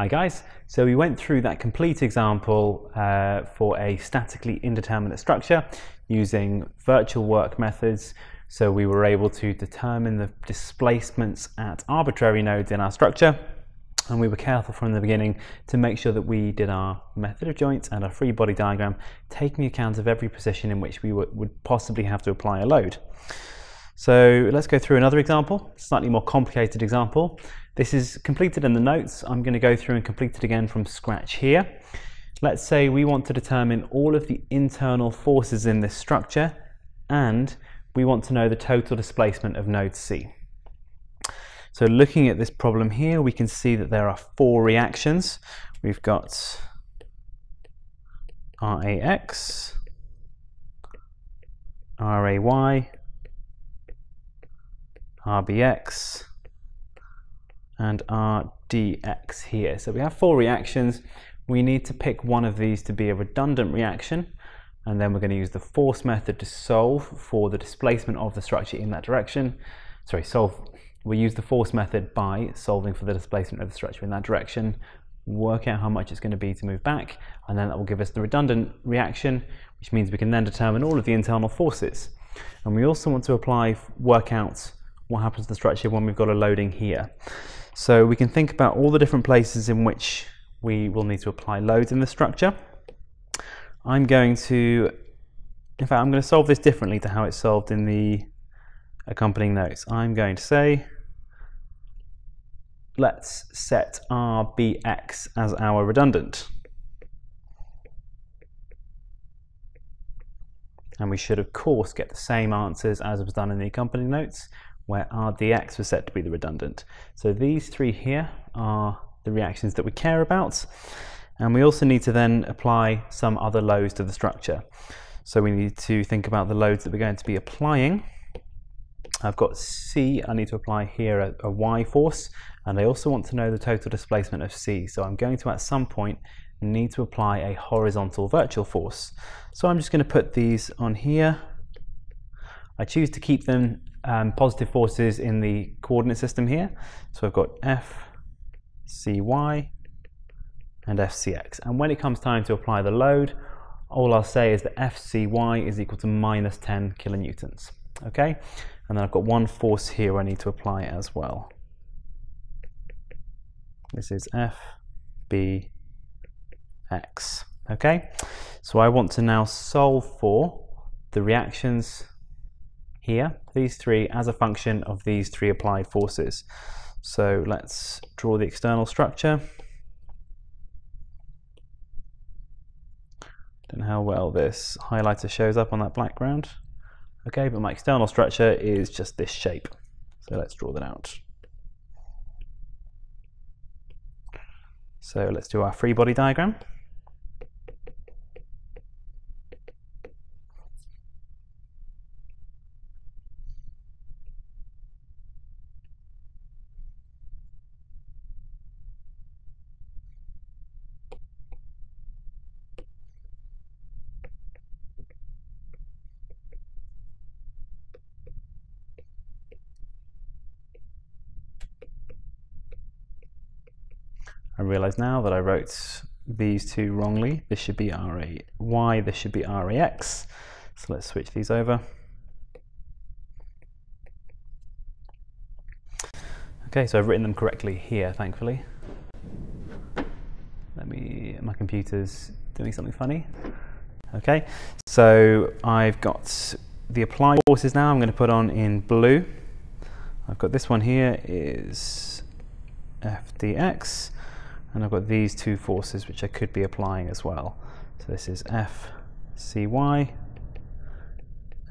Hi guys, so we went through that complete example for a statically indeterminate structure using virtual work methods. So we were able to determine the displacements at arbitrary nodes in our structure, and we were careful from the beginning to make sure that we did our method of joints and our free body diagram, taking account of every position in which we would possibly have to apply a load. So let's go through another example, slightly more complicated example. This is completed in the notes. I'm going to go through and complete it again from scratch here. Let's say we want to determine all of the internal forces in this structure, and we want to know the total displacement of node C. So looking at this problem here, we can see that there are 4 reactions. We've got RAX, RAY, RBX, and RDX here. So we have 4 reactions. We need to pick one of these to be a redundant reaction, and then we're going to use the force method to solve for the displacement of the structure in that direction. We use the force method by solving for the displacement of the structure in that direction, work out how much it's going to be to move back, and then that will give us the redundant reaction, which means we can then determine all of the internal forces. And we also want to work out what happens to the structure when we've got a loading here. So we can think about all the different places in which we will need to apply loads in the structure. I'm going to solve this differently to how it's solved in the accompanying notes. I'm going to say, let's set RBX as our redundant. And we should of course get the same answers as was done in the accompanying notes, where RDX was set to be the redundant. So these 3 here are the reactions that we care about, and we also need to then apply some other loads to the structure. So we need to think about the loads that we're going to be applying. I've got C, I need to apply here a Y force, and I also want to know the total displacement of C. So I'm going to at some point need to apply a horizontal virtual force. So I'm just going to put these on here. I choose to keep them positive forces in the coordinate system here. So I've got FCY and FCX. And when it comes time to apply the load, all I'll say is that FCY is equal to minus 10 kilonewtons. Okay? And then I've got one force here I need to apply as well. This is FBX. Okay? So I want to now solve for the reactions here, these 3, as a function of these 3 applied forces. So let's draw the external structure. Don't know how well this highlighter shows up on that background. Okay, but my external structure is just this shape. So let's draw that out. So let's do our free body diagram. I realise now that I wrote these 2 wrongly. This should be RAY, this should be RAX. So let's switch these over. Okay, so I've written them correctly here, thankfully. My computer's doing something funny. Okay, so I've got the applied forces now I'm going to put on in blue. I've got this one here is FDX. And I've got these 2 forces which I could be applying as well. So this is FCY,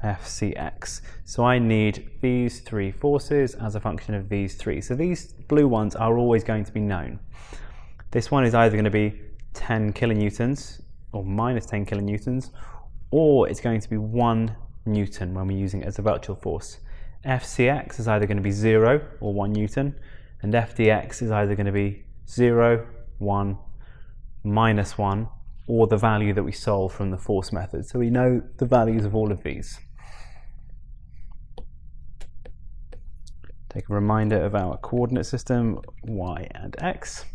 FCX. So I need these 3 forces as a function of these 3. So these blue ones are always going to be known. This one is either going to be 10 kilonewtons or minus 10 kilonewtons, or it's going to be 1 newton when we're using it as a virtual force. FCX is either going to be 0 or 1 newton, and FDX is either going to be 0, 1, minus 1, or the value that we solve from the force method. So we know the values of all of these. Take a reminder of our coordinate system, y and x.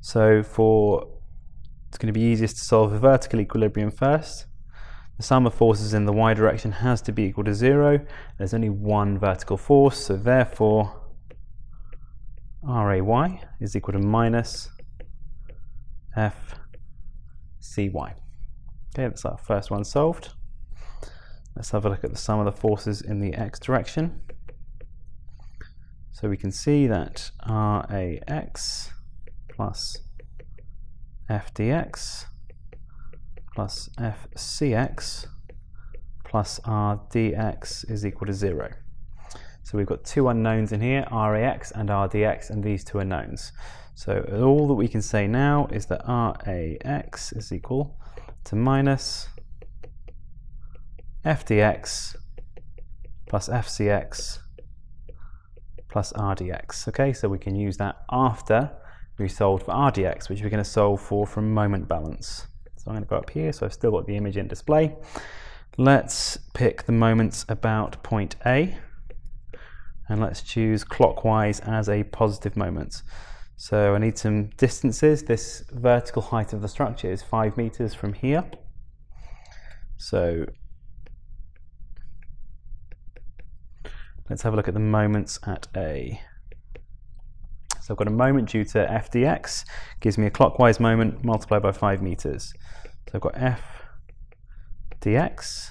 So it's going to be easiest to solve the vertical equilibrium first. The sum of forces in the y direction has to be equal to 0. There's only one vertical force, so therefore RAY is equal to minus FCY. Okay, that's our first one solved. Let's have a look at the sum of the forces in the x direction. So we can see that RAX plus FDX plus FCX plus RDX is equal to 0. So we've got two unknowns in here, RAX and RDX, and these two are knowns. So all that we can say now is that RAX is equal to minus FDX plus FCX plus RDX. Okay, so we can use that after we solved for RDX, which we're going to solve for from moment balance. So I'm going to go up here, so I've still got the image in display. Let's pick the moments about point A, and let's choose clockwise as a positive moment. So I need some distances. This vertical height of the structure is 5 meters from here. So let's have a look at the moments at A. So I've got a moment due to FDX, gives me a clockwise moment multiplied by 5 meters. So I've got FDX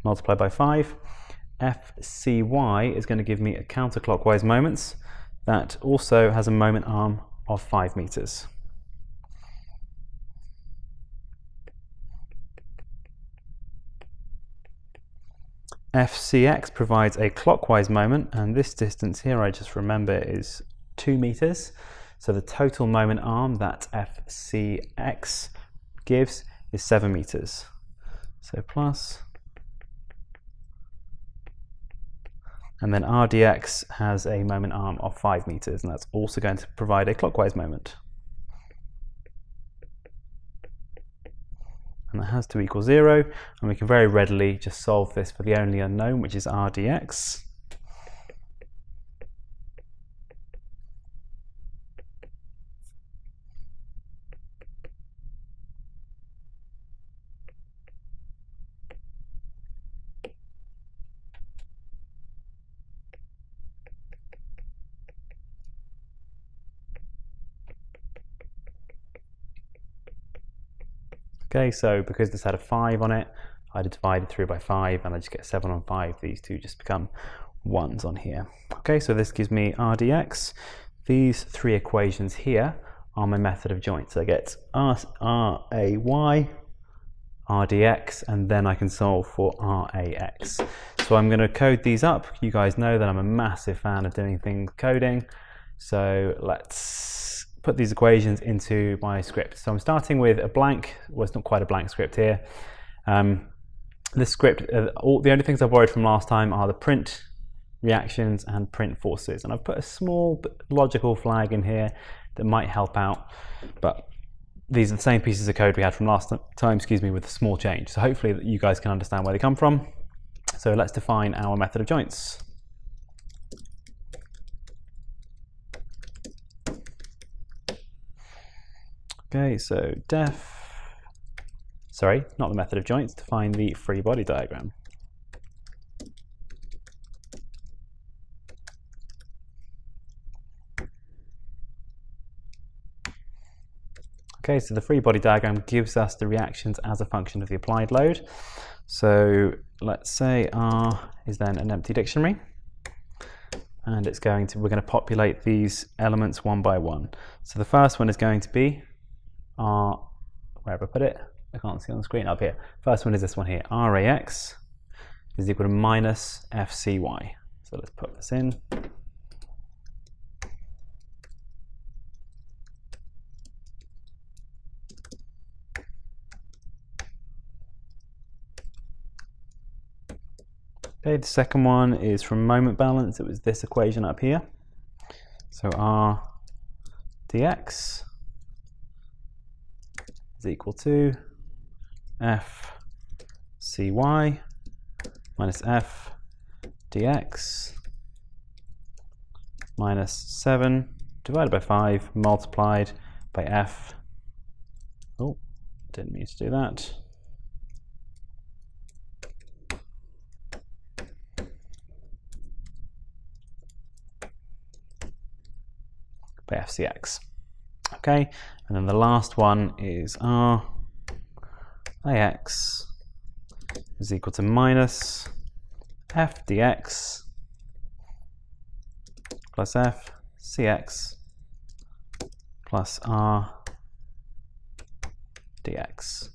multiplied by 5. FCY is going to give me a counterclockwise moment that also has a moment arm of 5 meters. FCX provides a clockwise moment, and this distance here, I just remember, is 2 meters. So the total moment arm that FCX gives is 7 meters. So plus, and then RDX has a moment arm of 5 meters, and that's also going to provide a clockwise moment. And that has to equal 0, and we can very readily just solve this for the only unknown, which is RDX. Okay, so because this had a 5 on it, I divide it through by 5 and I just get 7 on 5. These two just become 1s on here. Okay, so this gives me RDX. These three equations here are my method of joint. So I get RAY, RDX, and then I can solve for RAX. So I'm going to code these up. You guys know that I'm a massive fan of doing things coding. So let's put these equations into my script. So I'm starting with a blank, well, it's not quite a blank script here. This script, the only things I borrowed from last time are the print reactions and print forces. And I've put a small logical flag in here that might help out, but these are the same pieces of code we had from last time, with a small change. So hopefully you guys can understand where they come from. So let's define our method of joints. Okay, so not the method of joints, define the free body diagram. Okay, so the free body diagram gives us the reactions as a function of the applied load. So let's say R is then an empty dictionary, and we're going to populate these elements one by one. So the first one is going to be where have I put it? I can't see on the screen, up here. First one is this one here, RAX is equal to minus FCY. So let's put this in. Okay, the second one is from moment balance. It was this equation up here. So RDX is equal to FCY minus FDX minus 7 divided by 5 multiplied by F. Oh, didn't mean to do that. By FCX. Okay, and then the last one is R AX is equal to minus F dx plus F CX plus R dx.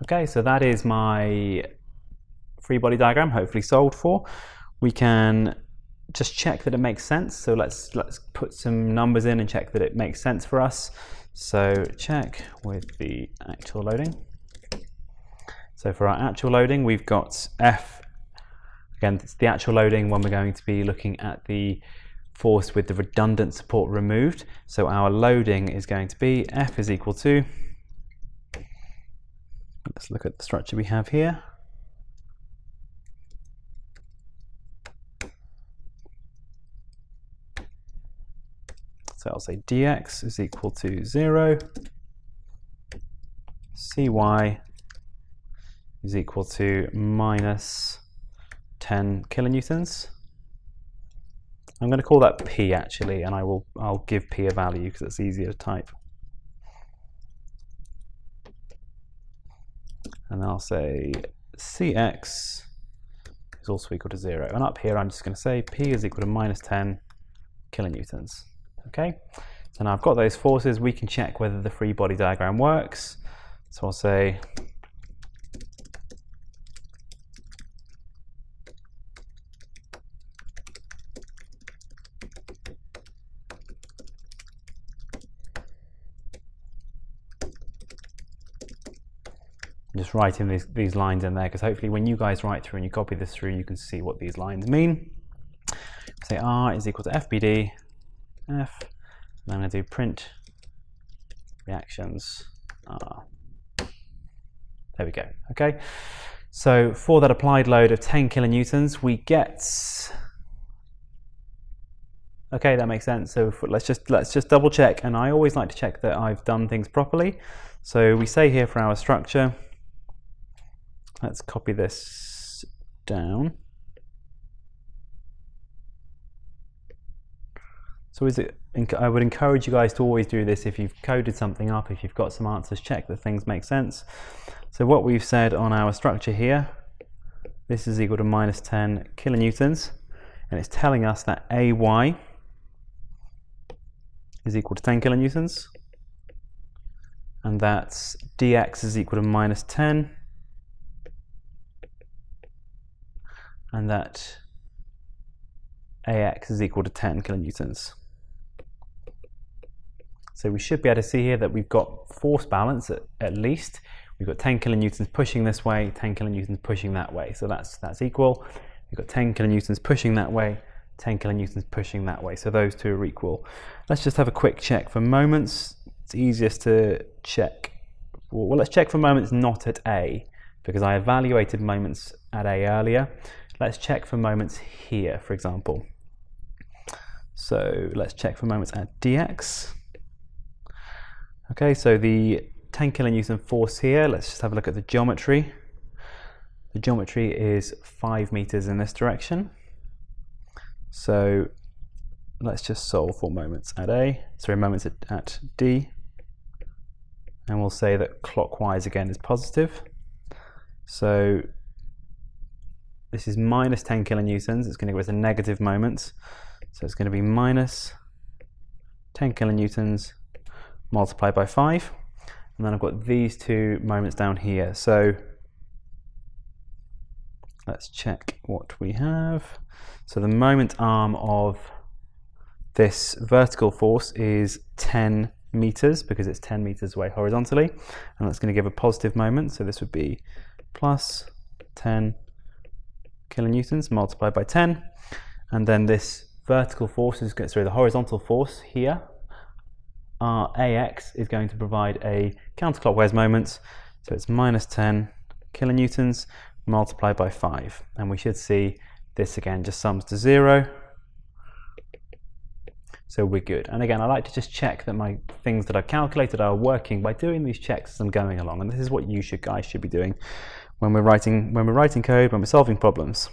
Okay, so that is my free body diagram, hopefully solved for. We can just check that it makes sense. So let's put some numbers in and check that it makes sense for us. So check with the actual loading. So for our actual loading, we've got F. Again, it's the actual loading when we're going to be looking at the force with the redundant support removed. So our loading is going to be F is equal to, let's look at the structure we have here. So I'll say dx is equal to 0, cy is equal to minus 10 kilonewtons. I'm going to call that P actually, and I'll give P a value because it's easier to type. And I'll say Cx is also equal to 0. And up here I'm just going to say P is equal to minus 10 kilonewtons. Okay, so now I've got those forces, we can check whether the free body diagram works. So I'll say I'm just writing these lines in there because hopefully when you guys write through and you copy this through, you can see what these lines mean. Say R is equal to FBD F, and I'm going to do print reactions R. There we go. Okay, so for that applied load of 10 kilonewtons, we get. Okay, that makes sense. So let's just double check, and I always like to check that I've done things properly. So we say here for our structure. Let's copy this down. So I would encourage you guys to always do this if you've coded something up, if you've got some answers, check that things make sense. So what we've said on our structure here, this is equal to minus 10 kilonewtons, and it's telling us that AY is equal to 10 kilonewtons, and that dx is equal to minus 10, and that AX is equal to 10 kilonewtons. So we should be able to see here that we've got force balance at least. We've got 10 kilonewtons pushing this way, 10 kilonewtons pushing that way. So that's equal. We've got 10 kilonewtons pushing that way, 10 kilonewtons pushing that way. So those two are equal. Let's just have a quick check for moments. It's easiest to check. Well, let's check for moments not at A, because I evaluated moments at A earlier. Let's check for moments here, for example. So let's check for moments at dx. Okay, so the 10 kilonewton force here, let's just have a look at the geometry. The geometry is 5 meters in this direction. So let's just solve for moments at A, sorry, moments at D. And we'll say that clockwise again is positive. So this is minus 10 kilonewtons, it's going to give us a negative moment. So it's going to be minus 10 kilonewtons multiplied by 5. And then I've got these two moments down here. So let's check what we have. So the moment arm of this vertical force is 10 meters because it's 10 meters away horizontally. And that's going to give a positive moment. So this would be plus 10 kilonewtons multiplied by 10. And then this vertical force is, sorry, the horizontal force here, AX, is going to provide a counterclockwise moment. So it's minus 10 kilonewtons multiplied by 5. And we should see this again just sums to 0. So we're good. And again, I like to just check that my things that I've calculated are working by doing these checks as I'm going along. And this is what you guys should be doing when we're writing code, when we're solving problems.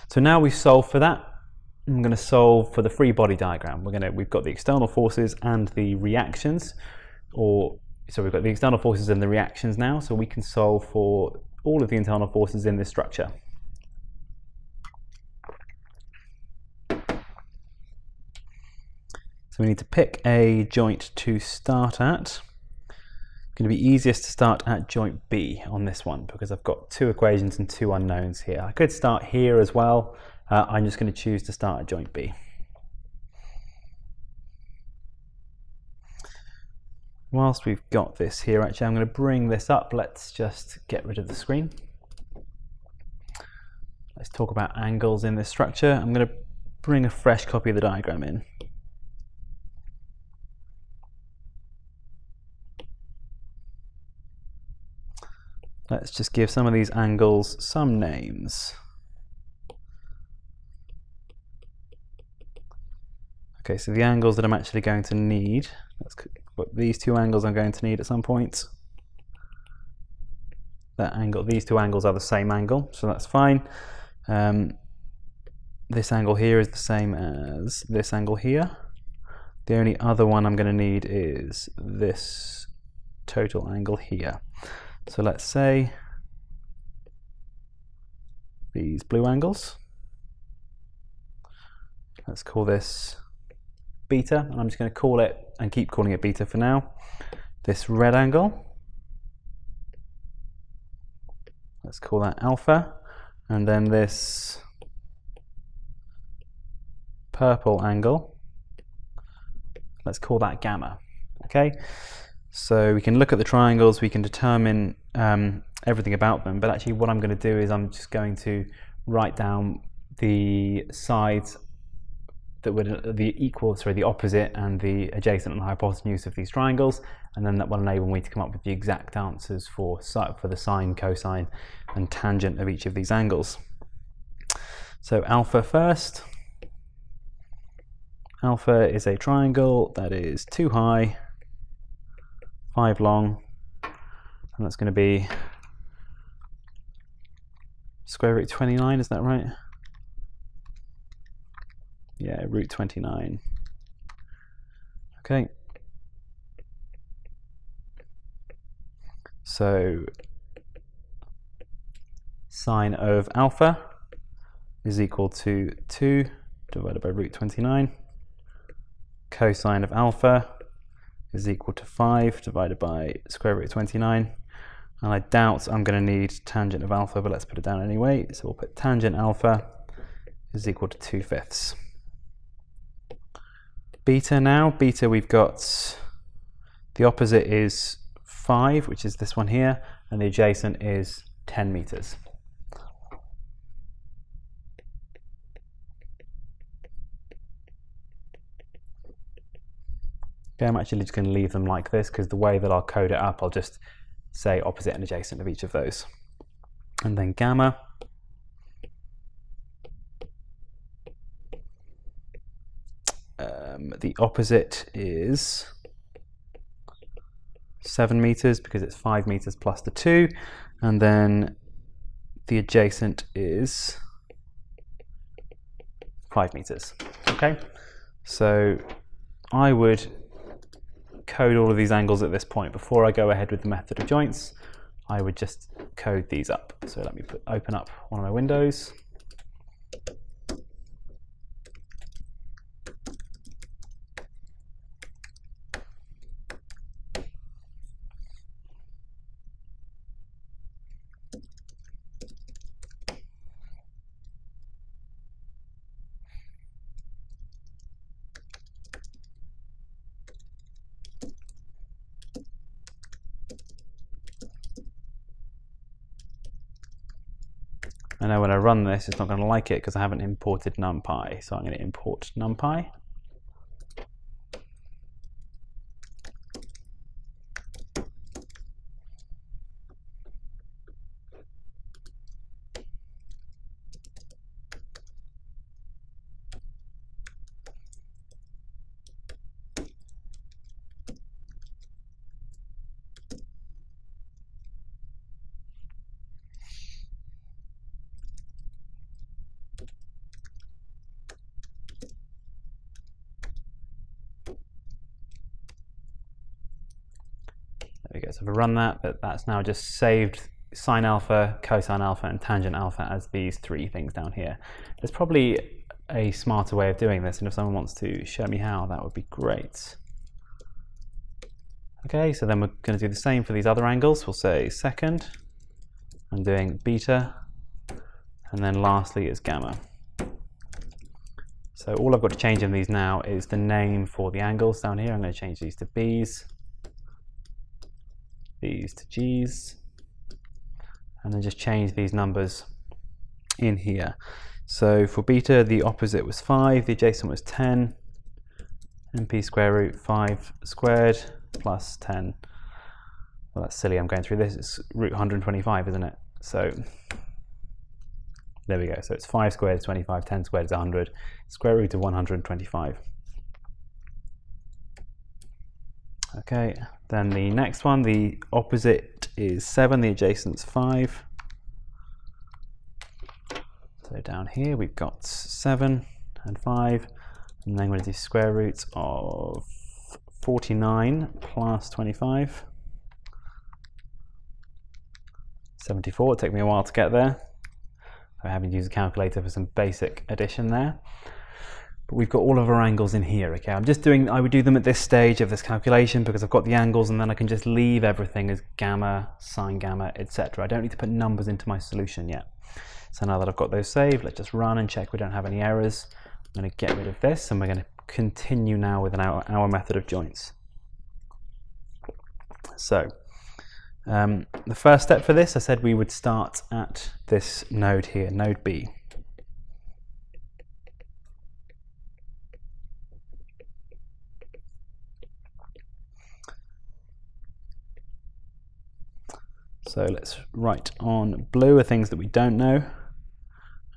So now we've solved for that. I'm going to solve for the free body diagram. We've got the external forces and the reactions, so we've got the external forces and the reactions now, so we can solve for all of the internal forces in this structure. So we need to pick a joint to start at. It's going to be easiest to start at joint B on this one because I've got two equations and two unknowns here. I could start here as well. I'm just going to choose to start at joint B. Whilst we've got this here, actually, I'm going to bring this up. Let's just get rid of the screen. Let's talk about angles in this structure. I'm going to bring a fresh copy of the diagram in. Let's just give some of these angles some names. Okay, so the angles that I'm actually going to need, these two angles I'm going to need at some point. That angle, these two angles are the same angle, so that's fine. This angle here is the same as this angle here. The only other one I'm going to need is this total angle here. So let's say these blue angles. Let's call this beta, and I'm just going to call it and keep calling it beta for now. This red angle, let's call that alpha, and then this purple angle, let's call that gamma. Okay, so we can look at the triangles, we can determine everything about them, but actually what I'm going to do is I'm just going to write down the sides that would the opposite and the adjacent and hypotenuse of these triangles, and then that will enable me to come up with the exact answers for the sine, cosine and tangent of each of these angles. So alpha first. Alpha is a triangle that is 2 high, 5 long, and that's going to be square root 29, is that right? Yeah, root 29. Okay. So sine of alpha is equal to 2 divided by root 29. Cosine of alpha is equal to 5 divided by square root 29. And I doubt I'm going to need tangent of alpha, but let's put it down anyway. So we'll put tangent alpha is equal to 2/5. Beta now, beta we've got, the opposite is 5, which is this one here, and the adjacent is 10 meters. Okay, I'm actually just going to leave them like this because the way that I'll code it up, I'll just say opposite and adjacent of each of those. And then gamma. The opposite is 7 meters because it's 5 meters plus the 2, and then the adjacent is 5 meters. Okay, so I would code all of these angles at this point. Before I go ahead with the method of joints, I would just code these up. So let me open up one of my windows. I know when I run this, it's not going to like it because I haven't imported NumPy. So I'm going to import NumPy. let's have a run that, but that's now just saved sine alpha, cosine alpha, and tangent alpha as these three things down here. There's probably a smarter way of doing this, and if someone wants to show me how, that would be great. Okay, so then we're going to do the same for these other angles. We'll say second, I'm doing beta, and then lastly is gamma. So all I've got to change in these now is the name for the angles down here. I'm going to change these to B's, these to G's, and then just change these numbers in here. So for beta, the opposite was 5, the adjacent was 10, np square root 5 squared plus 10. Well, that's silly, I'm going through this. It's root 125, isn't it? So there we go. So it's 5 squared is 25, 10 squared is 100, square root of 125. Okay, then the next one, the opposite is 7, the adjacent's 5. So down here we've got 7 and 5, and then I'm going to do square roots of 49 plus 25. 74, it took me a while to get there. I'm having to use a calculator for some basic addition there. But we've got all of our angles in here, okay? I would do them at this stage of this calculation because I've got the angles, and then I can just leave everything as gamma, sine gamma, etc. I don't need to put numbers into my solution yet. So now that I've got those saved, let's just run and check we don't have any errors. I'm going to get rid of this, and we're going to continue now with our method of joints. So the first step for this, I said we would start at this node here, node B. So let's write on blue are things that we don't know,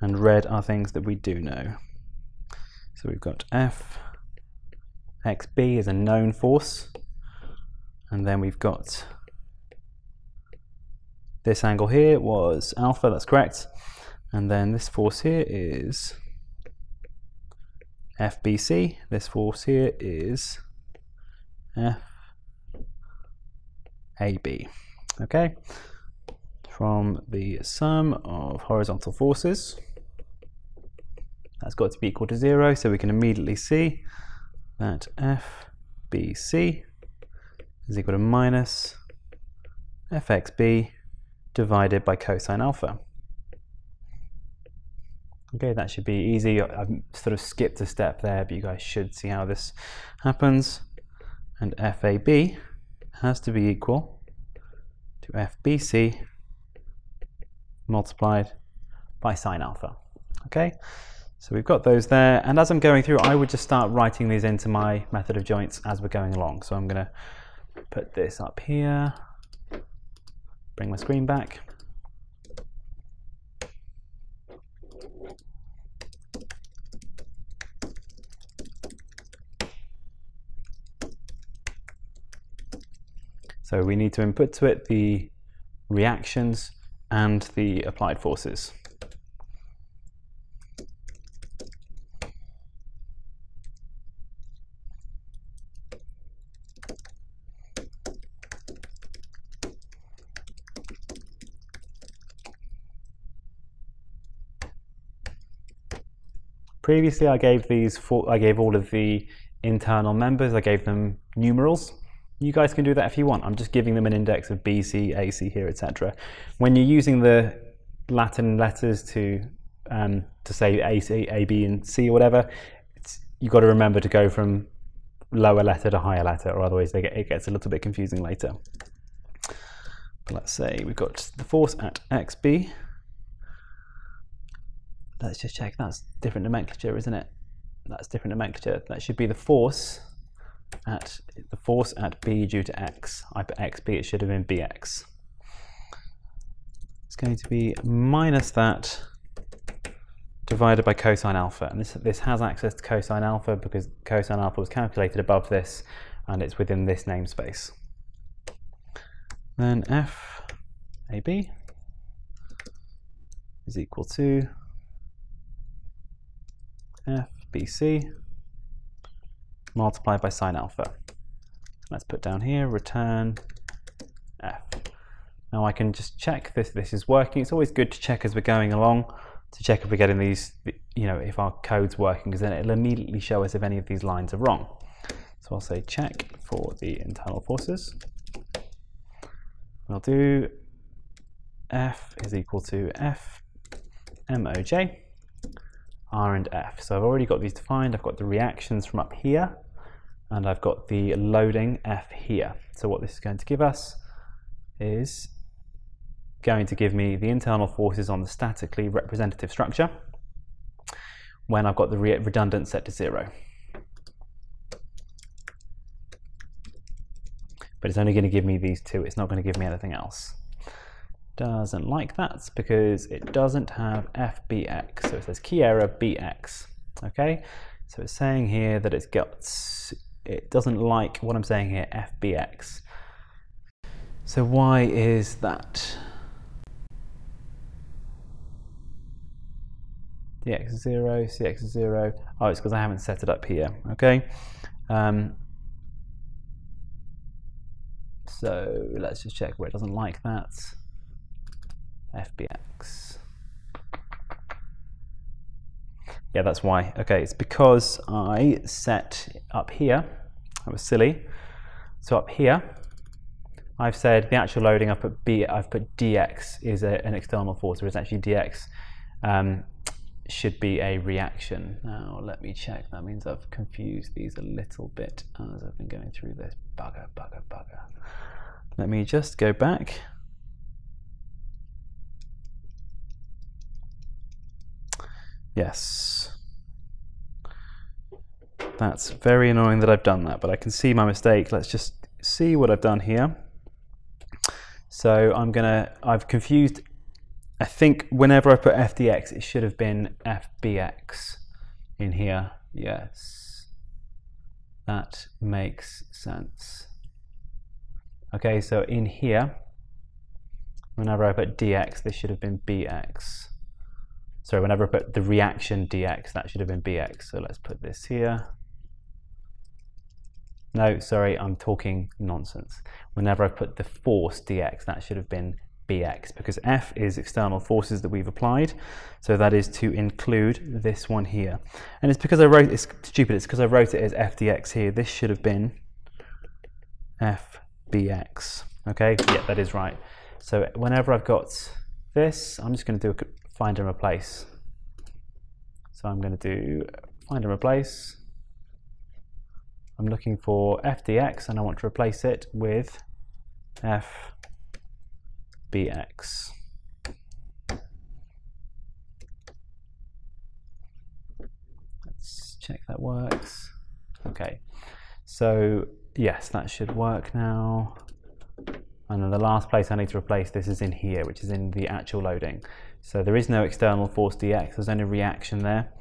and red are things that we do know. So we've got F, XB is a known force, and then we've got this angle here was alpha, that's correct, and then this force here is FBC, this force here is FAB. Okay, from the sum of horizontal forces, that's got to be equal to 0, so we can immediately see that FBC is equal to minus FXB divided by cosine alpha. Okay, that should be easy. I've sort of skipped a step there, but you guys should see how this happens. And FAB has to be equal to FBC multiplied by sine alpha. Okay, so we've got those there, and as I'm going through, I would just start writing these into my method of joints as we're going along. So I'm going to put this up here, bring my screen back. So we need to input to it the reactions and the applied forces. Previously I gave all of the internal members, I gave them numerals. You guys can do that if you want. I'm just giving them an index of B, C, A, C here, etc. When you're using the Latin letters to say A, C, A, B, and C or whatever, you've got to remember to go from lower letter to higher letter, or otherwise it gets a little bit confusing later. But let's say we've got the force at XB. Let's just check, that's different nomenclature, isn't it? That's different nomenclature. That should be the force at B due to X. I put XB, it should have been BX. It's going to be minus that divided by cosine alpha. And this has access to cosine alpha because cosine alpha was calculated above this and it's within this namespace. Then FAB is equal to FBC multiplied by sine alpha. Let's put down here, return Now I can just check this is working. It's always good to check as we're going along, to check if we're getting these, you know, if our code's working, because then it'll immediately show us if any of these lines are wrong. So I'll say check for the internal forces. I'll do F is equal to F MOJ R and F. So I've already got these defined. I've got the reactions from up here, and I've got the loading F here. So what this is going to give us is going to give me the internal forces on the statically representative structure when I've got the redundant set to 0. But it's only going to give me these two. It's not going to give me anything else. Doesn't like that because it doesn't have FBX. So it says key error BX. Okay, so it's saying here that it doesn't like what I'm saying here, FBX. So why is that? DX is 0, CX is 0. Oh, it's because I haven't set it up here. Okay. So let's just check where it doesn't like that. FBX. Yeah, that's why. Okay, it's because I set up here. That was silly. So up here, I've said the actual loading. I've put DX is an external force, whereas actually DX should be a reaction. Now let me check. That means I've confused these a little bit as I've been going through this. Bugger. Let me just go back. Yes. That's very annoying that I've done that, but I can see my mistake. Let's just see what I've done here. So I've confused, I think whenever I put FDX, it should have been FBX in here. Yes. That makes sense. Okay, so in here, whenever I put DX, this should have been BX. So whenever I put the reaction DX, that should have been BX. So let's put this here. No, sorry, I'm talking nonsense. Whenever I put the force DX, that should have been BX, because F is external forces that we've applied. So that is to include this one here. And it's because it's stupid, it's because I wrote it as FDX here. This should have been FBX. Okay, yeah, that is right. So whenever I've got this, I'm just going to do a find and replace. So I'm going to do find and replace. I'm looking for FDX and I want to replace it with FBX. Let's check that works. Okay, so yes, that should work now. And then the last place I need to replace this is in here, which is in the actual loading. So there is no external force DX, there's only reaction there.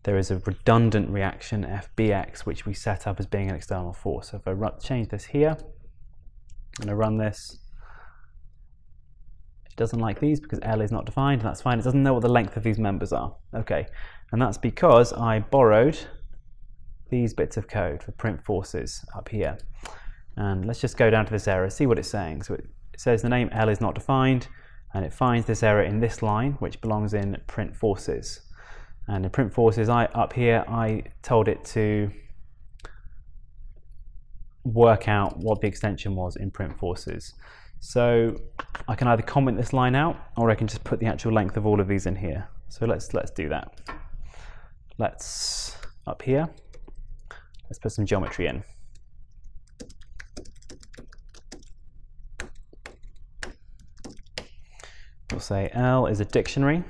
There is a redundant reaction FBX, which we set up as being an external force. So if I change this here, and I run this, it doesn't like these because L is not defined, and that's fine. It doesn't know what the length of these members are. Okay, and that's because I borrowed these bits of code for print forces up here. And let's just go down to this error, see what it's saying. So it says the name L is not defined, and it finds this error in this line, which belongs in print forces. And in print forces, up here, I told it to work out what the extension was in print forces. So I can either comment this line out, or I can just put the actual length of all of these in here. So let's do that. Let's, up here, let's put some geometry in. We'll say L is a dictionary,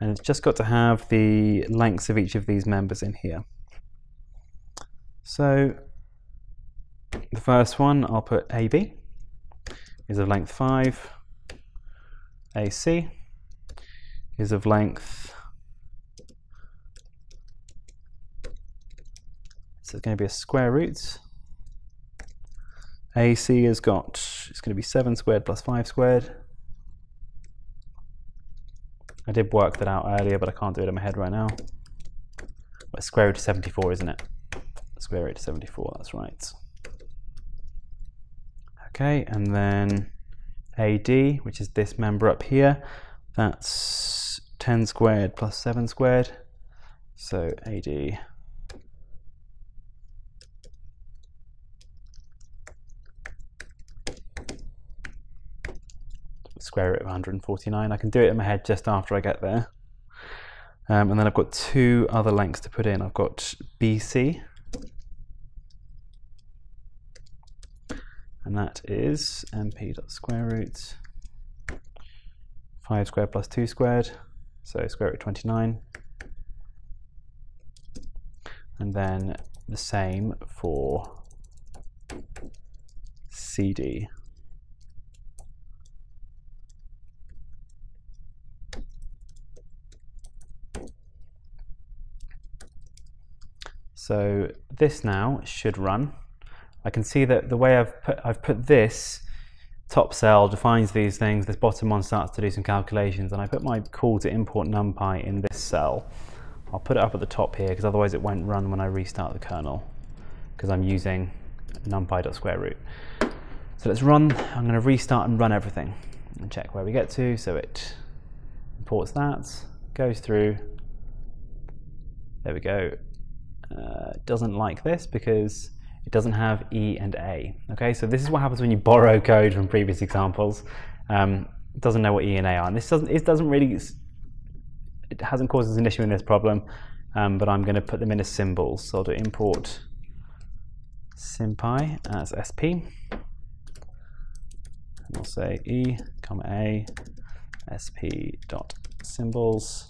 and it's just got to have the lengths of each of these members in here. So the first one, I'll put AB is of length 5, AC is of length, so it's going to be a square root. AC has got, it's going to be 7 squared plus 5 squared. I did work that out earlier, but I can't do it in my head right now. Well, it's square root of 74, isn't it? Square root of 74, that's right. Okay, and then AD, which is this member up here, that's 10 squared plus 7 squared, so AD square root of 149. I can do it in my head just after I get there. And then I've got two other lengths to put in. I've got BC, and that is MP dot square root 5 squared plus 2 squared, so square root of 29. And then the same for CD. So this now should run. I can see that the way I've put this top cell defines these things, this bottom one starts to do some calculations, and I put my call to import NumPy in this cell. I'll put it up at the top here because otherwise it won't run when I restart the kernel because I'm using numpy.square root. So let's run. I'm going to restart and run everything and check where we get to. So it imports that, goes through. There we go. Doesn't like this because it doesn't have E and A. Okay, so this is what happens when you borrow code from previous examples. It doesn't know what E and A are, and it hasn't caused us an issue in this problem, but I'm going to put them in as symbols. So I'll do import sympy as SP, and we'll say E, comma A, SP dot symbols.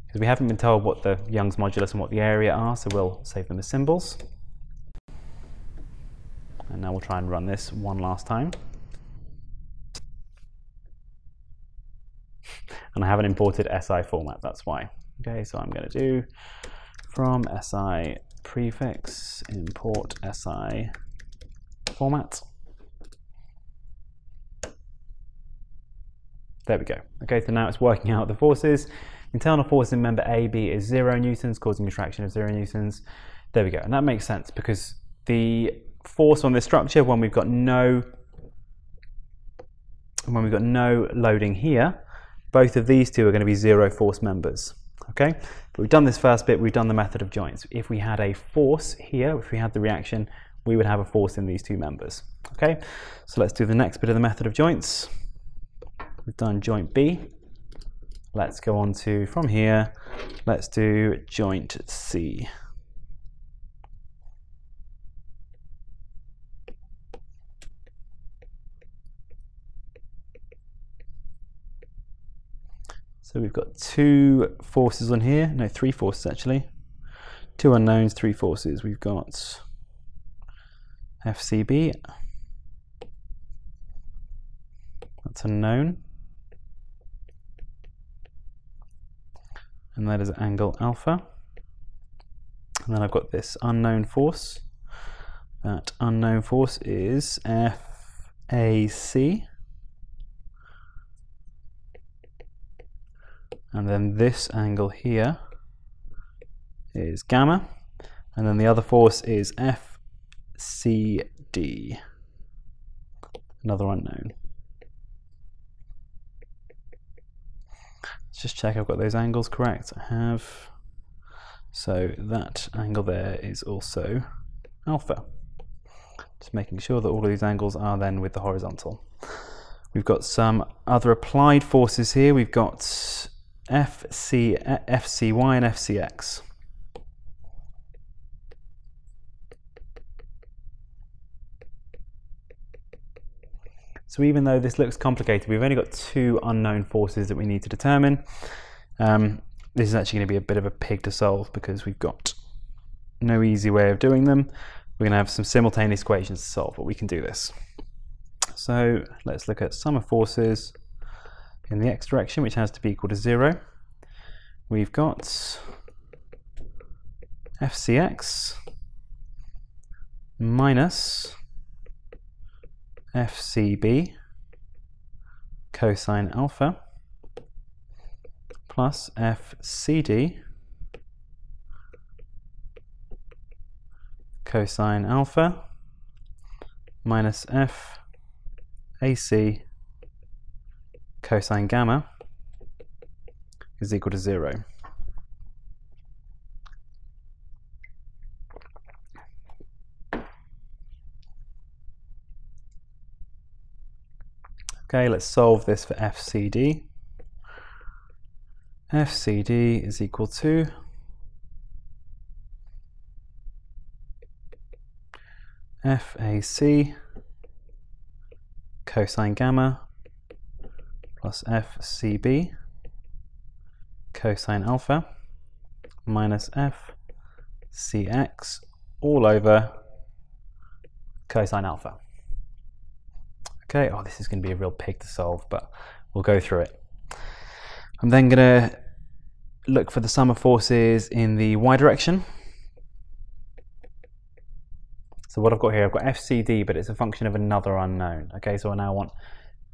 Because we haven't been told what the Young's modulus and what the area are, so we'll save them as symbols. And now we'll try and run this one last time. And I haven't imported SI format, that's why. Okay, so I'm going to do from SI prefix import SI format. There we go. Okay, so now it's working out the forces. Internal force in member AB is 0 newtons, causing a contraction of 0 newtons. There we go, and that makes sense because the force on this structure, when we've got no loading here, both of these two are going to be 0 force members. Okay, but we've done this first bit. We've done the method of joints. If we had a force here, if we had the reaction, we would have a force in these two members. Okay, so let's do the next bit of the method of joints. We've done joint B. Let's go on to, from here, let's do joint C. So we've got two forces on here, no, three forces actually. Two unknowns, three forces. We've got FCB, that's unknown. And that is angle alpha. And then I've got this unknown force. That unknown force is FAC. And then this angle here is gamma. And then the other force is FCD, another unknown. Let's just check I've got those angles correct. I have. So that angle there is also alpha. Just making sure that all of these angles are then with the horizontal. We've got some other applied forces here. We've got FCY and FCX. So even though this looks complicated, we've only got two unknown forces that we need to determine. This is actually going to be a bit of a pig to solve because we've got no easy way of doing them. We're going to have some simultaneous equations to solve, but we can do this. So let's look at sum of forces in the x direction, which has to be equal to 0. We've got FCX minus FCB cosine alpha plus FCD cosine alpha minus f AC cosine gamma is equal to 0. Okay, let's solve this for FCD. FCD is equal to FAC cosine gamma plus FCB cosine alpha minus FCX all over cosine alpha. Okay, oh, this is going to be a real pig to solve, but we'll go through it. I'm then going to look for the sum of forces in the y direction. So what I've got here, I've got FCD, but it's a function of another unknown. Okay, so I now want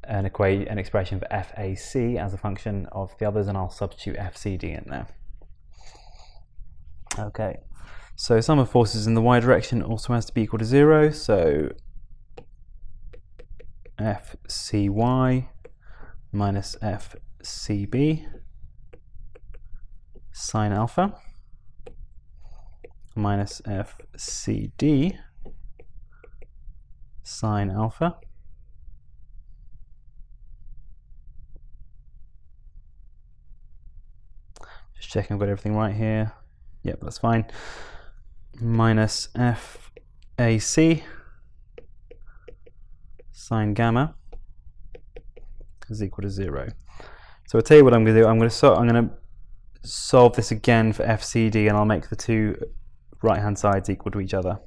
an expression for FAC as a function of the others, and I'll substitute FCD in there. Okay, so sum of forces in the y direction also has to be equal to 0, so FCY minus FCB sine alpha minus FCD sine alpha just checking I've got everything right here. Yep, that's fine. Minus FAC sine gamma is equal to 0. So I'll tell you what I'm going to do. I'm going to solve this again for FCD, and I'll make the two right hand sides equal to each other.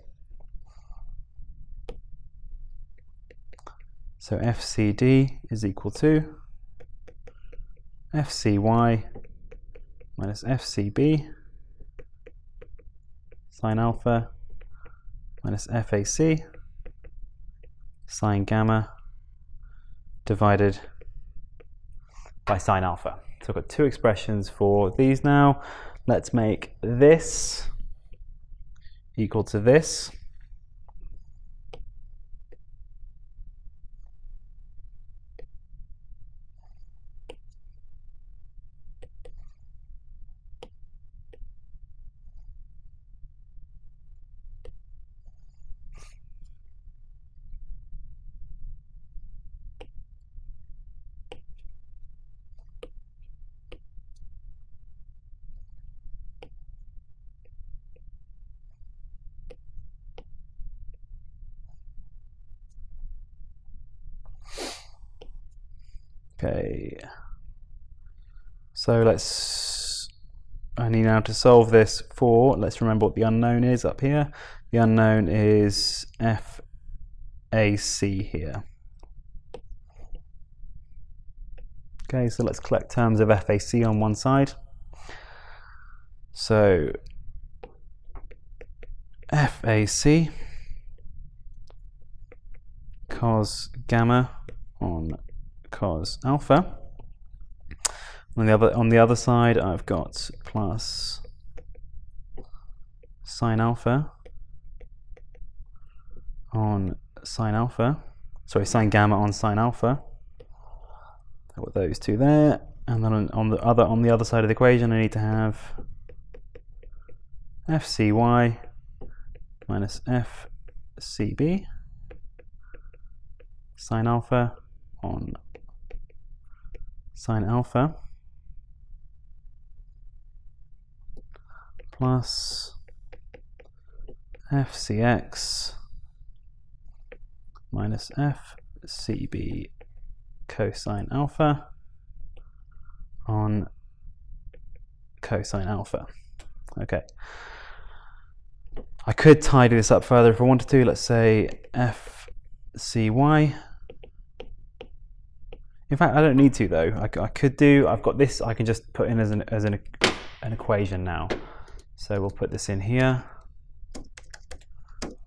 So FCD is equal to FCY minus FCB sine alpha minus FAC sine gamma divided by sine alpha. So I've got two expressions for these now. Let's make this equal to this. Okay, so I need now to solve this for, let's remember what the unknown is up here. The unknown is FAC here. Okay, so let's collect terms of FAC on one side. So FAC cos gamma on cos alpha. On the other side, I've got plus sine alpha on sine alpha. Sorry, sine gamma on sine alpha. I've got those two there, and then on the other side of the equation, I need to have FCY minus FCB sine alpha on sine alpha plus FCX minus FCB cosine alpha on cosine alpha. Okay. I could tidy this up further if I wanted to. Let's say FCY. In fact, I don't need to though. I could do. I've got this. I can just put in as an equation now. So we'll put this in here.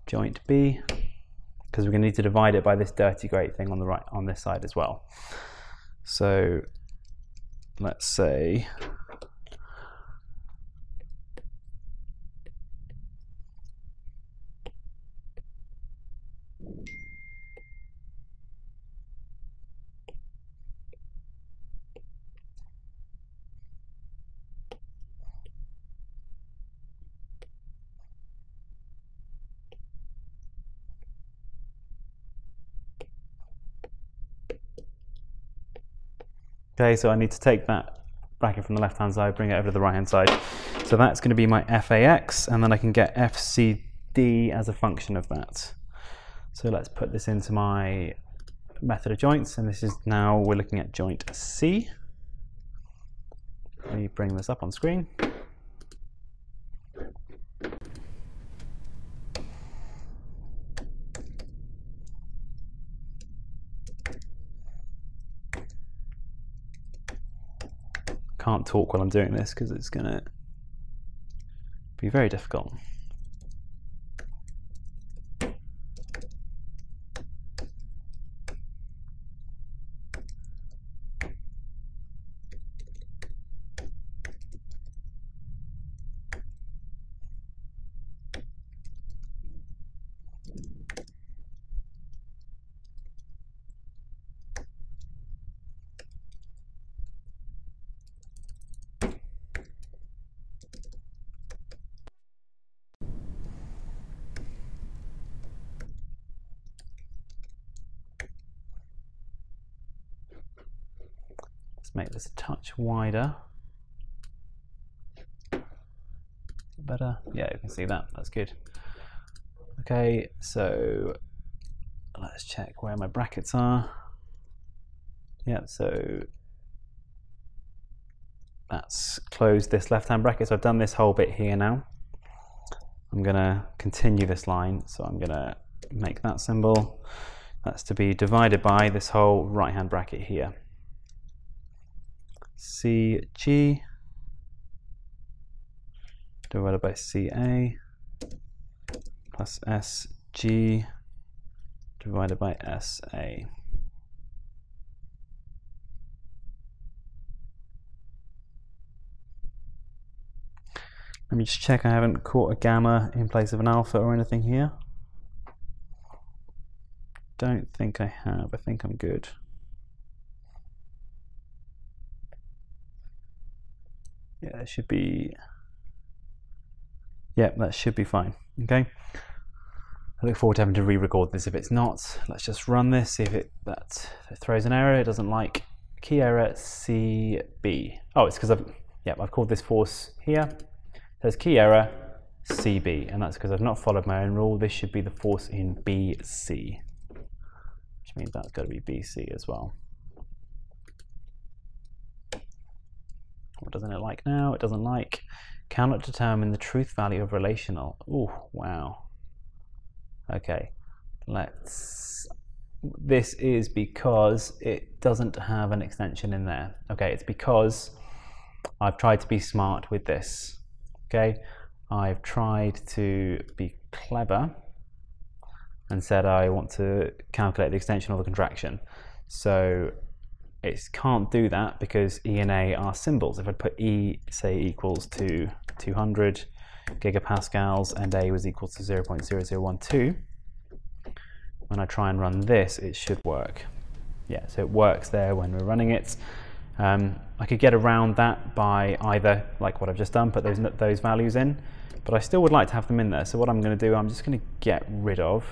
Joint B, because we're going to need to divide it by this dirty great thing on the right on this side as well. So let's say Okay, so I need to take that bracket from the left hand side, bring it over to the right hand side. So that's going to be my FAX, and then I can get FCD as a function of that. So let's put this into my method of joints, and this is now we're looking at joint C. Let me bring this up on screen. Can't talk while I'm doing this because it's going to be very difficult. Let's make this a touch wider. Better? Yeah, you can see that. That's good. Okay, so let's check where my brackets are. Yep, so that's closed this left-hand bracket. So I've done this whole bit here now. I'm going to continue this line, so I'm going to make that symbol. That's to be divided by this whole right-hand bracket here. CG divided by CA plus SG divided by SA. Let me just check I haven't caught a gamma in place of an alpha or anything here. Don't think I have. I think I'm good. Yeah, it should be. Yeah, that should be fine. Okay. I look forward to having to re-record this if it's not. Let's just run this, see if it throws an error. It doesn't like key error CB. Oh, it's because I've called this force here. It says key error CB, and that's because I've not followed my own rule. This should be the force in BC, which means that's got to be BC as well. What doesn't it like now? It doesn't like cannot determine the truth value of relational. Oh, wow. Okay, this is because it doesn't have an extension in there. Okay, it's because I've tried to be smart with this. Okay, I've tried to be clever and said I want to calculate the extension or the contraction. So it can't do that because E and A are symbols. If I put E, say, equals to 200 gigapascals and A was equal to 0.0012, when I try and run this, it should work. Yeah, so it works there when we're running it. I could get around that by either, like what I've just done, put those values in, but I still would like to have them in there. So what I'm going to do, I'm just going to get rid of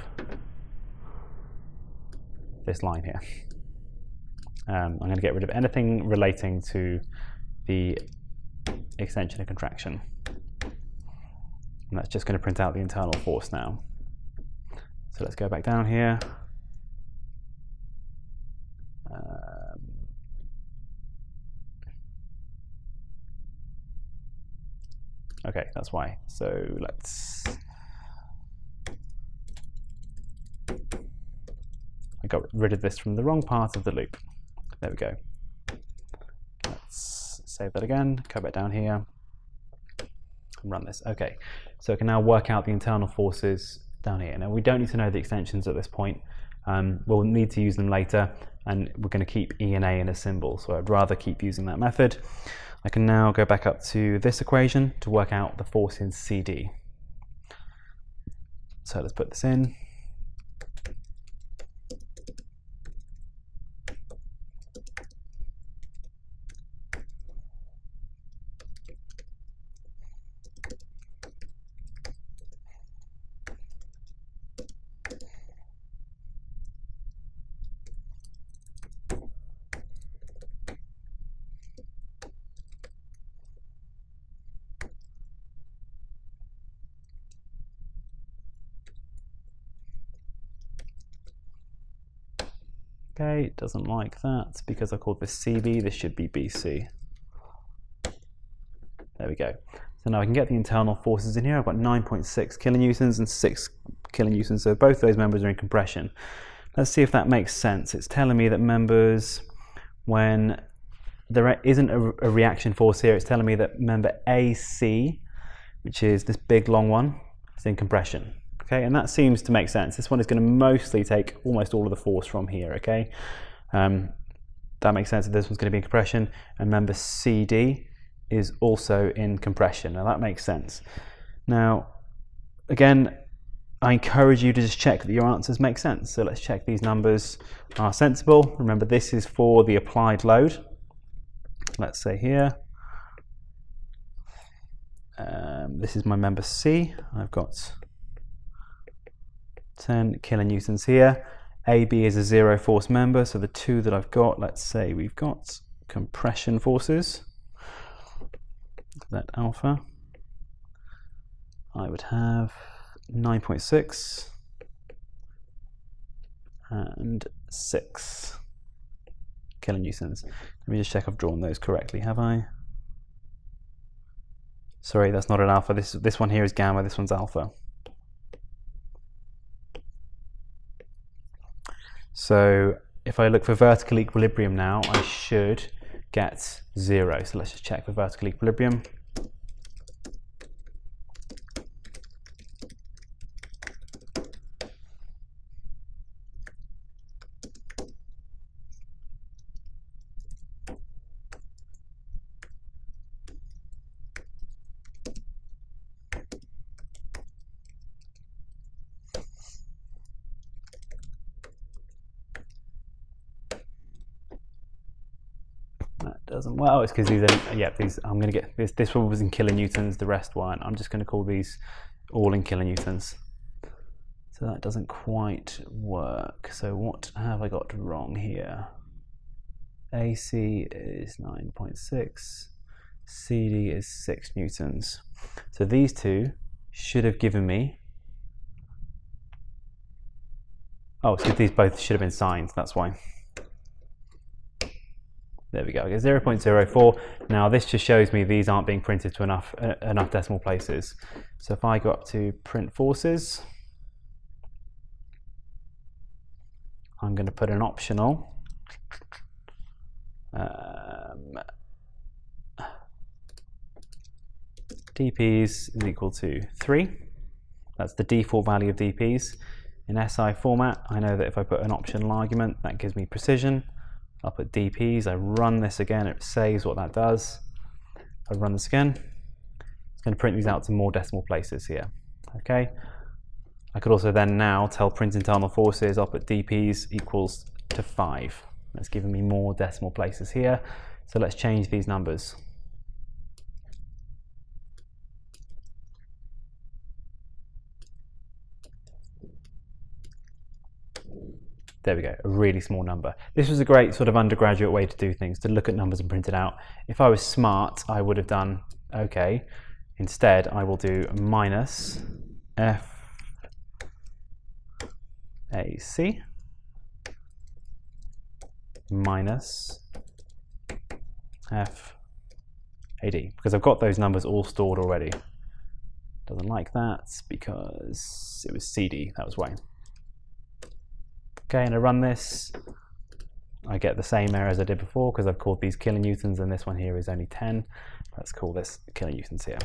this line here. I'm going to get rid of anything relating to the extension and contraction. And that's just going to print out the internal force now. So let's go back down here. Okay, that's why. So I got rid of this from the wrong part of the loop. There we go. Let's save that again, go back down here, and run this. Okay, so I can now work out the internal forces down here. Now we don't need to know the extensions at this point. We'll need to use them later, and we're going to keep E and A in a symbol, so I'd rather keep using that method. I can now go back up to this equation to work out the force in CD. So let's put this in. Okay, it doesn't like that because I called this CB, this should be BC. There we go. So now I can get the internal forces in here. I've got 9.6 kilonewtons and 6 kilonewtons, so both those members are in compression. Let's see if that makes sense. It's telling me that members, when there isn't a reaction force here, it's telling me that member AC, which is this big long one, is in compression. Okay, and that seems to make sense. This one is going to mostly take almost all of the force from here, okay? That makes sense that this one's going to be in compression, and member CD is also in compression. Now that makes sense. Now, again, I encourage you to just check that your answers make sense. So let's check these numbers are sensible. Remember, this is for the applied load. Let's say here, this is my member C. I've got 10 kilonewtons here. AB is a zero force member, so the two that I've got, let's say we've got compression forces. That alpha, I would have 9.6 and 6 kilonewtons. Let me just check I've drawn those correctly, have I? Sorry, that's not an alpha. This one here is gamma, this one's alpha. So if I look for vertical equilibrium now, I should get 0. So let's just check for vertical equilibrium. That doesn't, well, it's because these are, yeah, these, I'm going to get, this one was in kilonewtons, the rest weren't. I'm just going to call these all in kilonewtons. So that doesn't quite work. So what have I got wrong here? AC is 9.6, CD is 6 newtons. So these two should have given me, oh, so these both should have been signs, that's why. There we go, I get 0.04. Now this just shows me these aren't being printed to enough decimal places. So if I go up to print forces, I'm going to put an optional dPs is equal to 3. That's the default value of dPs. In SI format, I know that if I put an optional argument, that gives me precision. I'll put dPs, I run this again, it saves what that does. I run this again, it's going to print these out to more decimal places here. Okay, I could also then now tell print internal forces, I'll put dPs equals to 5. That's giving me more decimal places here. So let's change these numbers. There we go, a really small number. This was a great sort of undergraduate way to do things, to look at numbers and print it out. If I was smart, I would have done, okay, instead I will do minus FAC minus FAD, because I've got those numbers all stored already. Doesn't like that because it was CD, that was why. Okay, and I run this, I get the same error as I did before because I've called these kilonewtons and this one here is only 10. Let's call this kilonewtons here.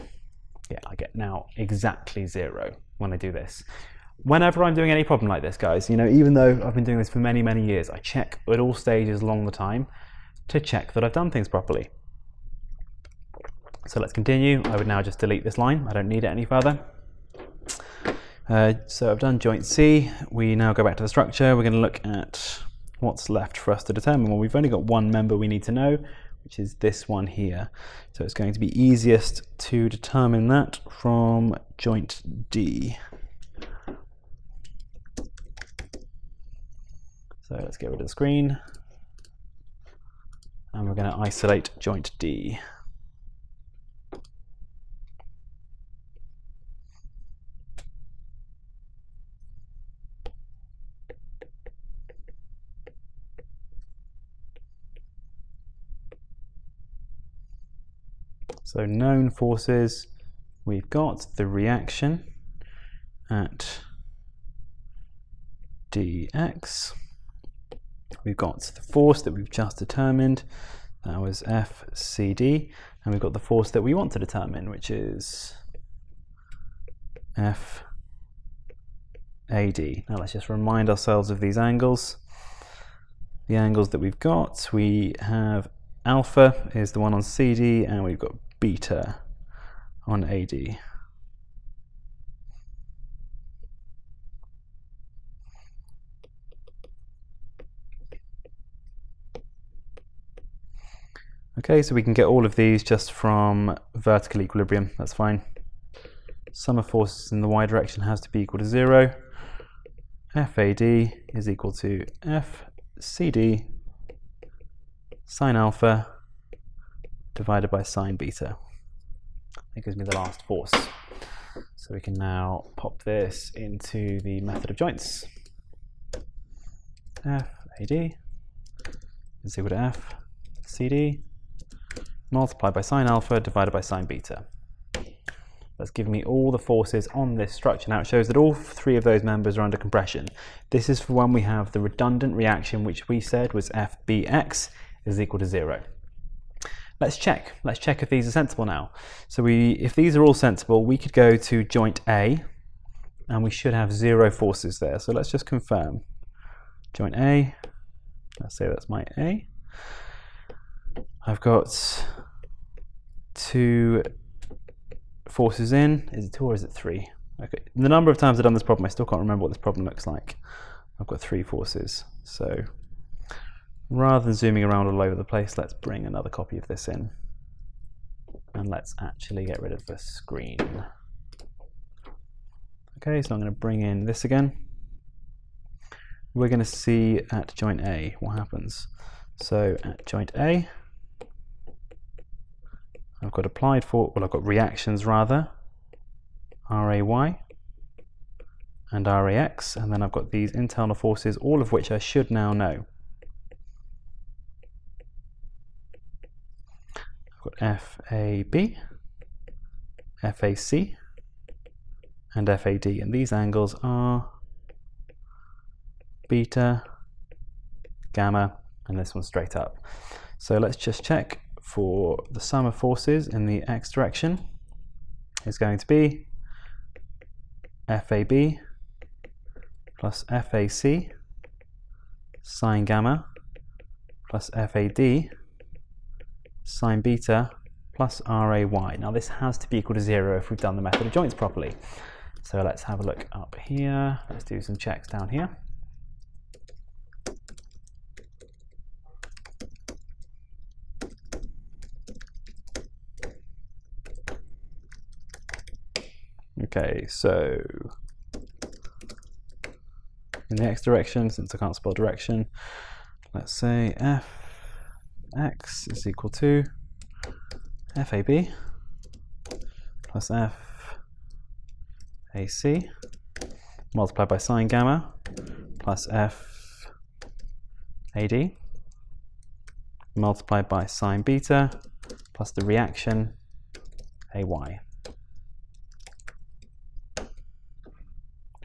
Yeah, I get now exactly 0 when I do this. Whenever I'm doing any problem like this, guys, you know, even though I've been doing this for many, many years, I check at all stages along the time to check that I've done things properly. So let's continue. I would now just delete this line. I don't need it any further. So I've done joint C. We now go back to the structure. We're going to look at what's left for us to determine. Well, we've only got one member we need to know, which is this one here. So it's going to be easiest to determine that from joint D. So let's get rid of the screen. And we're going to isolate joint D. So known forces, we've got the reaction at dx. We've got the force that we've just determined, that was FCD, and we've got the force that we want to determine, which is FAD. Now let's just remind ourselves of these angles. The angles that we've got, we have alpha is the one on CD, and we've got beta on AD. Okay, so we can get all of these just from vertical equilibrium, that's fine. Sum of forces in the y direction has to be equal to 0. FAD is equal to FCD sine alpha divided by sine beta. That gives me the last force. So we can now pop this into the method of joints. FAD is equal to FCD multiplied by sine alpha divided by sine beta. That's given me all the forces on this structure. Now it shows that all three of those members are under compression. This is for when we have the redundant reaction, which we said was FBX is equal to 0. Let's check if these are sensible now. So if these are all sensible, we could go to joint A and we should have 0 forces there. So let's just confirm. Joint A, let's say that's my A. I've got 2 forces in. Is it 2 or is it 3? Okay. The number of times I've done this problem, I still can't remember what this problem looks like. I've got 3 forces. So rather than zooming around all over the place, let's bring another copy of this in. And let's actually get rid of the screen. Okay, so I'm going to bring in this again. We're going to see at joint A what happens. So at joint A, I've got I've got reactions rather, RAY and RAX, and then I've got these internal forces, all of which I should now know. I've got FAB, FAC, and FAD, and these angles are beta, gamma, and this one straight up. So let's just check for the sum of forces in the x direction is going to be FAB plus FAC sine gamma plus FAD sine beta plus RAY. Now this has to be equal to 0 if we've done the method of joints properly. So let's have a look up here. Let's do some checks down here. Okay, so in the x direction, since I can't spell direction, let's say fx is equal to FAB plus FAC multiplied by sine gamma plus FAD multiplied by sine beta plus the reaction AY.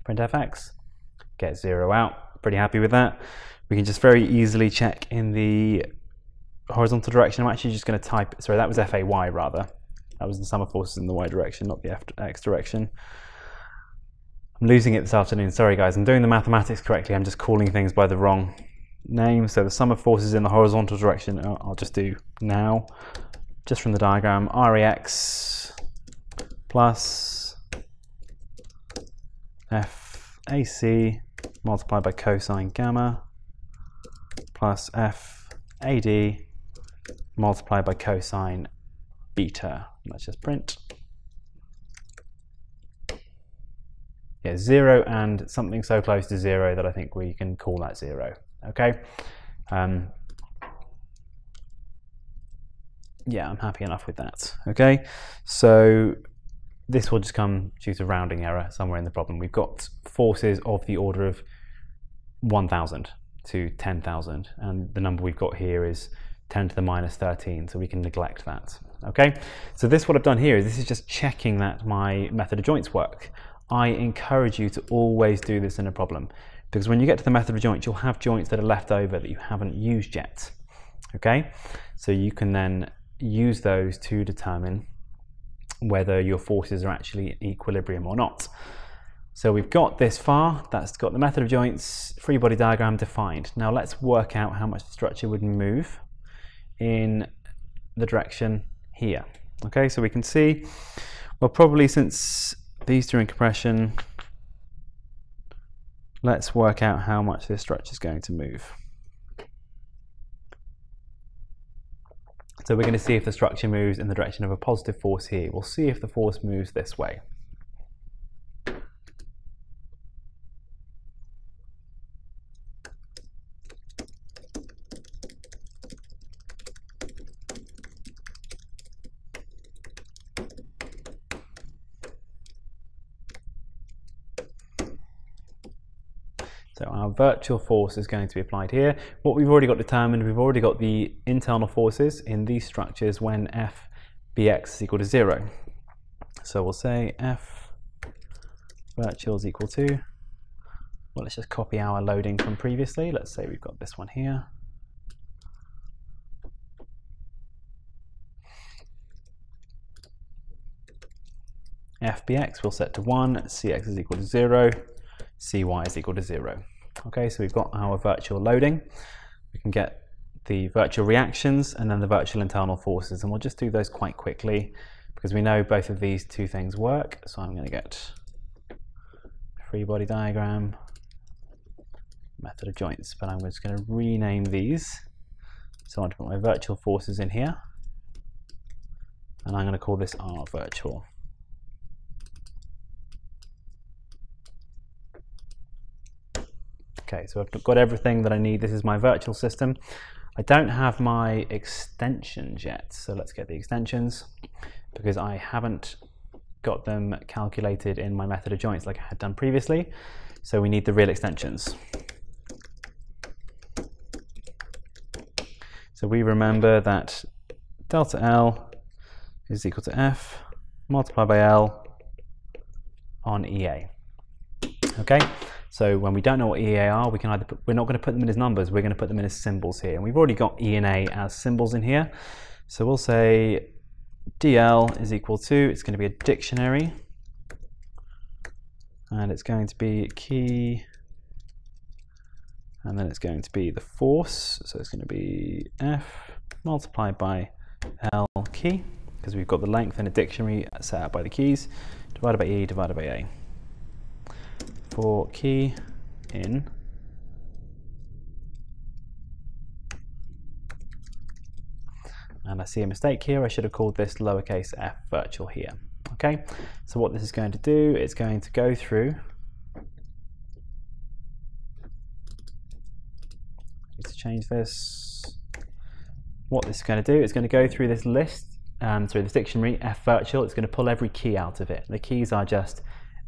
Print fx, get 0 out. Pretty happy with that. We can just very easily check in the horizontal direction. I'm actually just going to type, sorry, that was FAY rather. That was the sum of forces in the y direction, not the x direction. I'm losing it this afternoon. Sorry guys, I'm doing the mathematics correctly. I'm just calling things by the wrong name. So the sum of forces in the horizontal direction, I'll just do now, just from the diagram, RAX plus FAC multiplied by cosine gamma plus FAD multiplied by cosine beta. Let's just print. Yeah, 0 and something so close to 0 that I think we can call that 0. Okay. Yeah, I'm happy enough with that. Okay, so this will just come due to rounding error somewhere in the problem. We've got forces of the order of 1,000 to 10,000, and the number we've got here is 10 to the minus 13, so we can neglect that. Okay, so what I've done here is this is just checking that my method of joints work. I encourage you to always do this in a problem, because when you get to the method of joints, you'll have joints that are left over that you haven't used yet. Okay, so you can then use those to determine whether your forces are actually in equilibrium or not. So we've got this far, that's got the method of joints, free body diagram defined. Now let's work out how much the structure would move in the direction here. Okay, so we can see, well, probably since these two are in compression, let's work out how much this structure is going to move. So we're going to see if the structure moves in the direction of a positive force here. We'll see if the force moves this way. So our virtual force is going to be applied here. What we've already got determined, we've already got the internal forces in these structures when F bx is equal to 0. So we'll say F virtual is equal to, well, let's just copy our loading from previously. Let's say we've got this one here. F bx we'll set to 1, Cx is equal to 0, Cy is equal to 0. Okay, so we've got our virtual loading. We can get the virtual reactions and then the virtual internal forces, and we'll just do those quite quickly because we know both of these two things work. So I'm going to get free body diagram, method of joints, but I'm just going to rename these. So I want to put my virtual forces in here, and I'm going to call this R virtual. Okay, so I've got everything that I need. This is my virtual system. I don't have my extensions yet, so let's get the extensions because I haven't got them calculated in my method of joints like I had done previously. So we need the real extensions. So we remember that delta L is equal to F multiplied by L on EA. Okay. So when we don't know what EA are, we can either we're not going to put them in as numbers, we're going to put them in as symbols here. And we've already got E and A as symbols in here. So we'll say DL is equal to, it's going to be a dictionary, and it's going to be key, and then it's going to be the force. So it's going to be F multiplied by L key, because we've got the length in a dictionary set out by the keys, divided by E divided by A. For key in and I see a mistake here. I should have called this lowercase f virtual here. Okay, so what this is going to do, it's going to go through, need to change this. What this is going to do, it's going to go through this list, this dictionary f virtual. It's going to pull every key out of it. The keys are just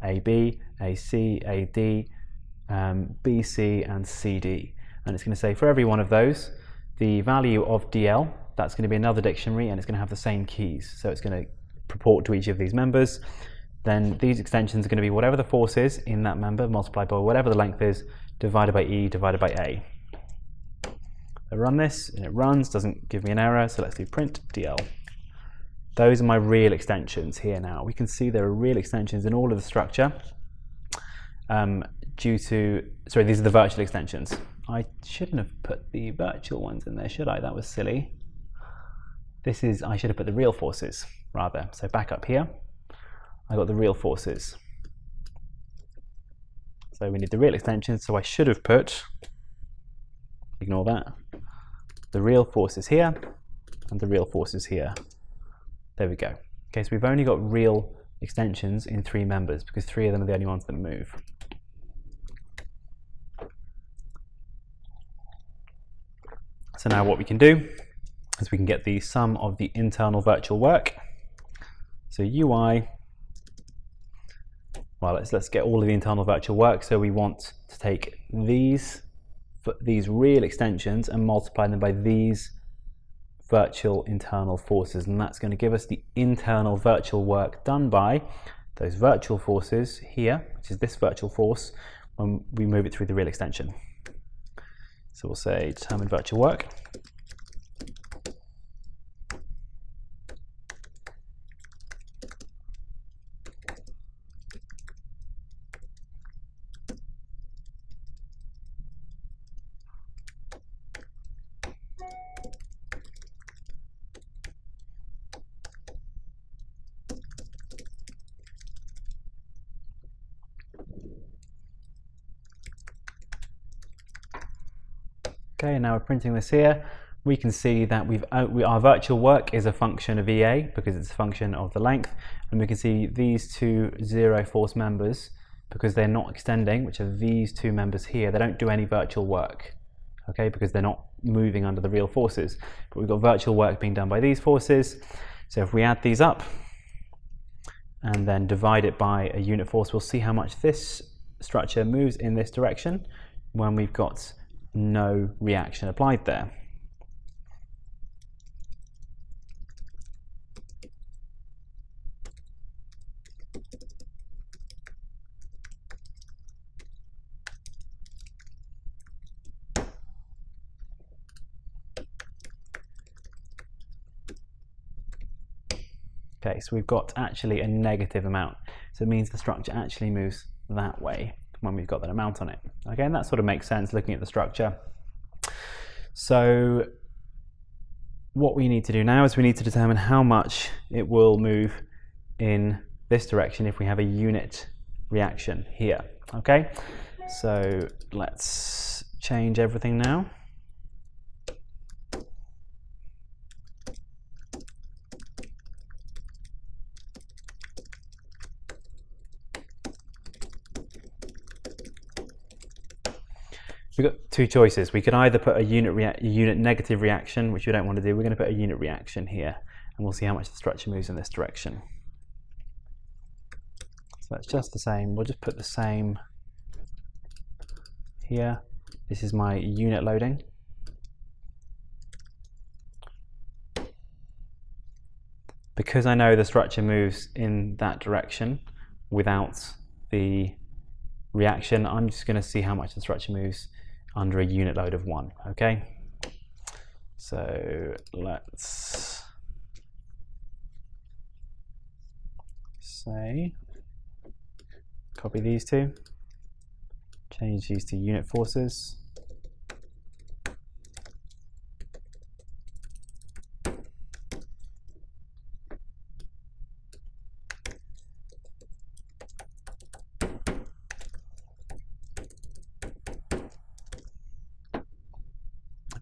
AB, AC, AD, BC and CD, and it's going to say for every one of those the value of DL, that's going to be another dictionary, and it's going to have the same keys, so it's going to purport to each of these members. Then these extensions are going to be whatever the force is in that member multiplied by whatever the length is divided by E divided by A. I run this and it runs, doesn't give me an error, so let's do print DL. Those are my real extensions here now. We can see there are real extensions in all of the structure these are the virtual extensions. I shouldn't have put the virtual ones in there, should I? That was silly. I should have put the real forces rather. So back up here, I got the real forces. So we need the real extensions, so I should have put, ignore that, the real forces here and the real forces here. There we go. Okay, so we've only got real extensions in 3 members because 3 of them are the only ones that move. So now what we can do is we can get the sum of the internal virtual work. So UI, well, let's get all of the internal virtual work. So we want to take these real extensions and multiply them by these virtual internal forces, and that's going to give us the internal virtual work done by those virtual forces here, which is this virtual force, when we move it through the real extension. So we'll say determine virtual work. Okay, and now we're printing this here. We can see that our virtual work is a function of EA because it's a function of the length, and we can see these two zero force members, because they're not extending, which are these two members here, they don't do any virtual work, okay, because they're not moving under the real forces. But we've got virtual work being done by these forces. So if we add these up and then divide it by a unit force, we'll see how much this structure moves in this direction when we've got no reaction applied there. Okay, so we've got actually a negative amount. So it means the structure actually moves that way when we've got that amount on it. Okay, and that sort of makes sense looking at the structure. So what we need to do now is we need to determine how much it will move in this direction if we have a unit reaction here. Okay, so let's change everything now. We've got two choices. We could either put a unit negative reaction, which we don't want to do. We're going to put a unit reaction here, and we'll see how much the structure moves in this direction. So that's just the same. We'll just put the same here. This is my unit loading. Because I know the structure moves in that direction without the reaction, I'm just going to see how much the structure moves under a unit load of 1, okay? So let's say, copy these two, change these to unit forces.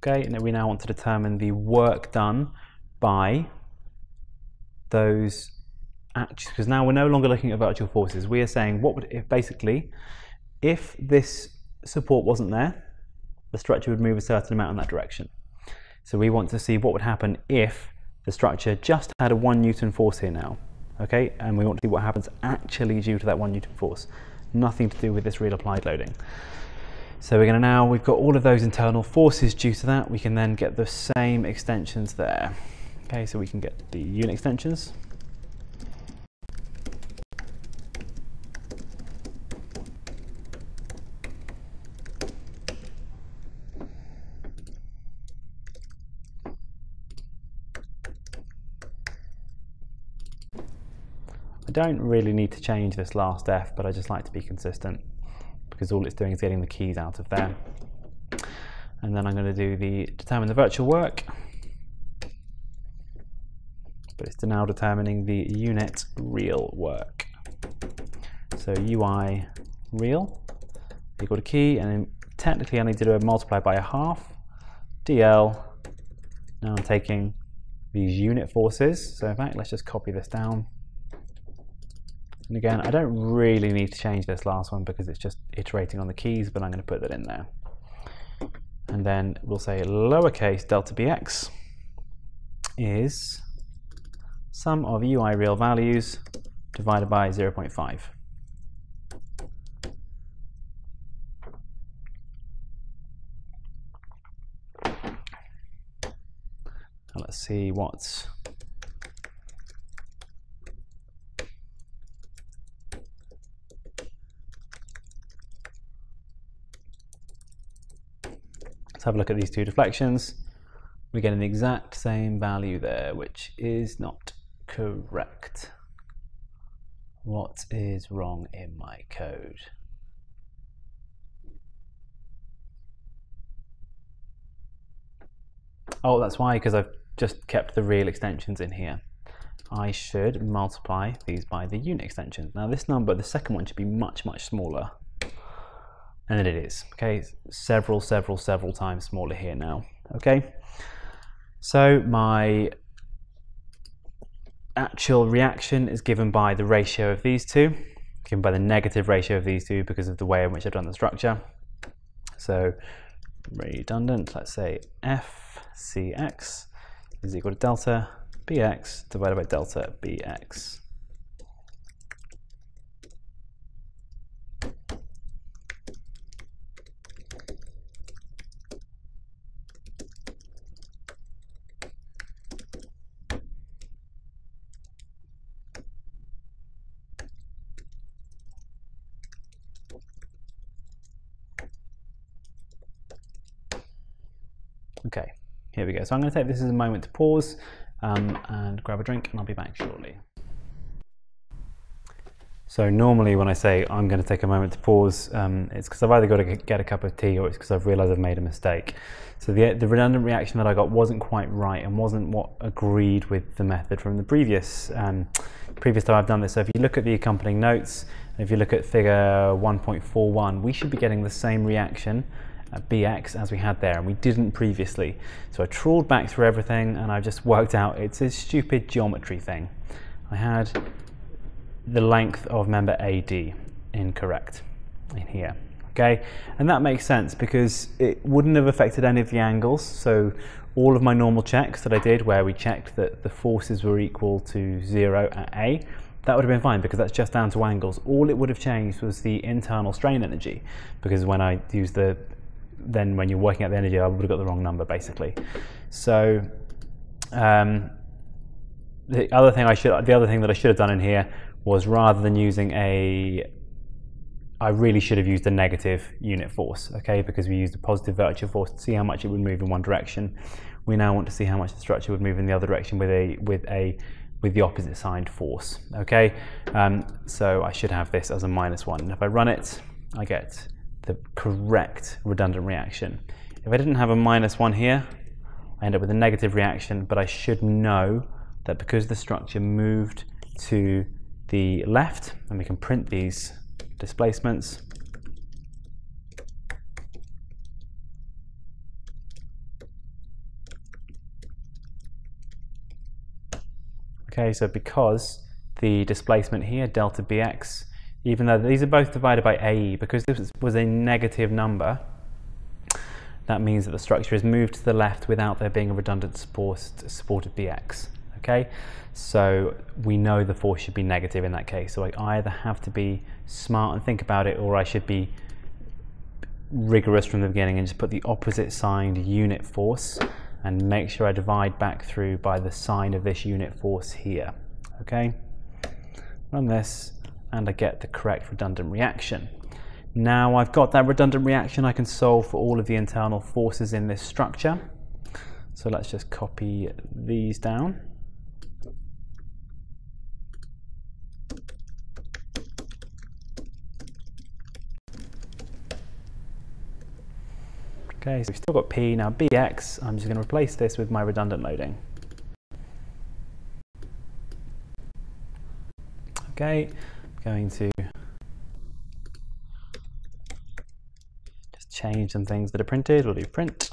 Okay, and then we now want to determine the work done by those actions, because now we're no longer looking at virtual forces. We are saying what would, if basically, if this support wasn't there, the structure would move a certain amount in that direction. So we want to see what would happen if the structure just had a 1 Newton force here now, okay? And we want to see what happens actually due to that 1 Newton force. Nothing to do with this real applied loading. So we're going to now, we've got all of those internal forces due to that, we can then get the same extensions there. Okay, so we can get the unit extensions. I don't really need to change this last F, but I just like to be consistent, because all it's doing is getting the keys out of there. And then I'm going to do the determine the virtual work, but it's now determining the unit real work. So UI real equal to key, and then technically I need to do a multiply by a half, DL. Now I'm taking these unit forces, so in fact let's just copy this down. And again, I don't really need to change this last one because it's just iterating on the keys, but I'm going to put that in there. And then we'll say lowercase delta bx is sum of UI real values divided by 0.5. Now let's let's see what's let's have a look at these two deflections. We're getting the exact same value there, which is not correct. What is wrong in my code? Oh, that's why, because I've just kept the real extensions in here. I should multiply these by the unit extensions. Now this number, the second one, should be much, much smaller. And then it is, okay? Several times smaller here now, okay? So my actual reaction is given by the ratio of these two, given by the negative ratio of these two because of the way in which I've done the structure. So redundant, let's say FCX is equal to delta BX divided by delta BX. Okay, here we go. So I'm going to take this as a moment to pause and grab a drink, and I'll be back shortly. So normally when I say I'm going to take a moment to pause, it's because I've either got to get a cup of tea or it's because I've realised I've made a mistake. So the redundant reaction that I got wasn't quite right and wasn't what agreed with the method from the previous time I've done this. So if you look at the accompanying notes, and if you look at figure 1.41, we should be getting the same reaction at BX as we had there, and we didn't previously. So I trawled back through everything and I just worked out it's a stupid geometry thing. I had the length of member AD incorrect in here, okay? And that makes sense because it wouldn't have affected any of the angles. So all of my normal checks that I did where we checked that the forces were equal to 0 at A, that would have been fine because that's just down to angles. All it would have changed was the internal strain energy, because when I used then when you're working out the energy, I would have got the wrong number basically. So the other thing that I should have done in here was, rather than using I really should have used a negative unit force, okay? Because we used a positive virtual force to see how much it would move in one direction. We now want to see how much the structure would move in the other direction with the opposite signed force, okay? So I should have this as a -1. And if I run it, I get the correct redundant reaction. If I didn't have a -1 here, I end up with a negative reaction, but I should know that because the structure moved to the left, and we can print these displacements, okay, so because the displacement here, delta BX, even though these are both divided by AE, because this was a negative number, that means that the structure is moved to the left without there being a redundant supported BX, okay? So we know the force should be negative in that case. So I either have to be smart and think about it, or I should be rigorous from the beginning and just put the opposite signed unit force and make sure I divide back through by the sign of this unit force here, okay? Run this, and I get the correct redundant reaction. Now I've got that redundant reaction, I can solve for all of the internal forces in this structure. So let's just copy these down. Okay, so we've still got P. Now BX, I'm just going to replace this with my redundant loading. Okay, I'm going to just change some things that are printed. We'll do print.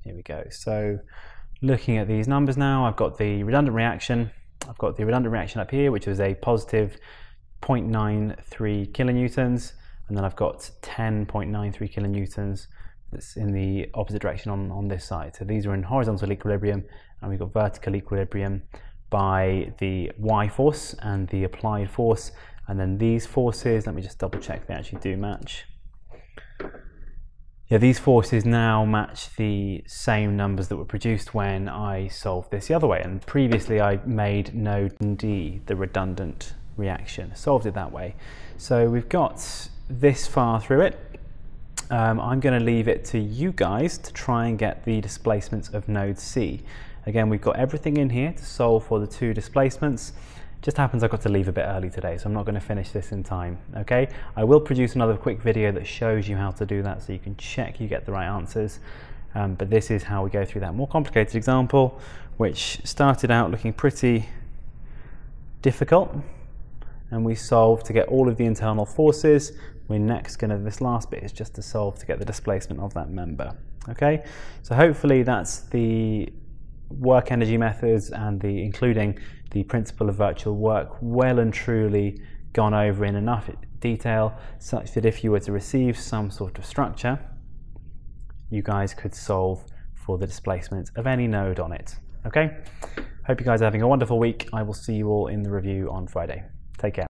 Here we go. So looking at these numbers now, I've got the redundant reaction. I've got the redundant reaction up here, which was a positive 0.93 kilonewtons. And then I've got 10.93 kilonewtons that's in the opposite direction on this side. So these are in horizontal equilibrium, and we've got vertical equilibrium by the y force and the applied force, and then these forces, let me just double check they actually do match. Yeah, these forces now match the same numbers that were produced when I solved this the other way, and previously I made node D the redundant reaction, solved it that way. So we've got this far through it. I'm going to leave it to you guys to try and get the displacements of node C. Again, we've got everything in here to solve for the two displacements. Just happens I got to leave a bit early today, so I'm not going to finish this in time. Okay, I will produce another quick video that shows you how to do that so you can check you get the right answers. But this is how we go through that more complicated example, which started out looking pretty difficult, and we solved to get all of the internal forces. We're next going to, this last bit is just to solve to get the displacement of that member. Okay, so hopefully that's the work energy methods and including the principle of virtual work well and truly gone over in enough detail such that if you were to receive some sort of structure, you guys could solve for the displacement of any node on it. Okay, hope you guys are having a wonderful week. I will see you all in the review on Friday. Take care.